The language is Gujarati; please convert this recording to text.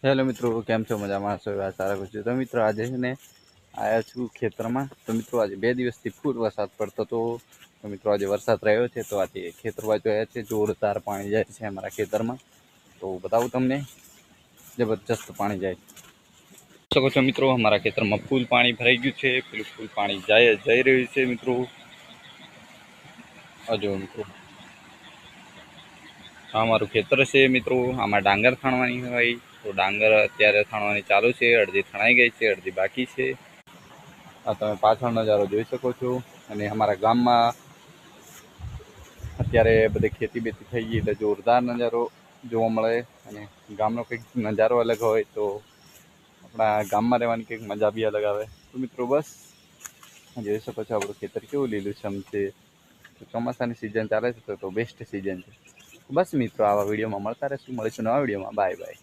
હેલો મિત્રો, કેમ છો? મજામાં છો? સારા કરું છું. તો મિત્રો આજે છે ને આવ્યા છું ખેતરમાં. તો મિત્રો આજે 2 દિવસથી ફૂલ વરસાદ પડતો હતો. તો મિત્રો આજે વરસાદ રહ્યો છે તો આજે ખેતર બાજુ આવ્યા છે. જોરદાર પાણી જાય છે અમારા ખેતરમાં. તો બતાવું તમને, જબરજસ્ત પાણી જાય શકો છો મિત્રો. અમારા ખેતરમાં ફૂલ પાણી ભરાઈ ગયું છે. પેલું ફૂલ પાણી જઈ રહ્યું છે મિત્રો. જો મિત્રો આ અમારું ખેતર છે મિત્રો. આમાં ડાંગર થાણવાની હોય તો ડાંગર અત્યારે થાણવાની ચાલુ છે. અડધી થણાઈ ગઈ છે, અડધી બાકી છે. આ તમે પાછળ નજારો જોઈ શકો છો. અને અમારા ગામમાં અત્યારે બધે ખેતી બેતી થઈ ગઈ એટલે જોરદાર નજારો જોવા મળે. અને ગામનો કંઈક નજારો અલગ હોય તો આપણા ગામમાં રહેવાની કંઈક મજા બી અલગ આવે. તો મિત્રો બસ જોઈ શકો છો આપણું ખેતર કેવું લીલુંછમ છે. ચોમાસાની સિઝન ચાલે છે તો બેસ્ટ સિઝન છે. બસ મિત્રો આવા વિડીયોમાં મળતા રહેશું. મળીશું નવા વિડીયોમાં. Bye bye.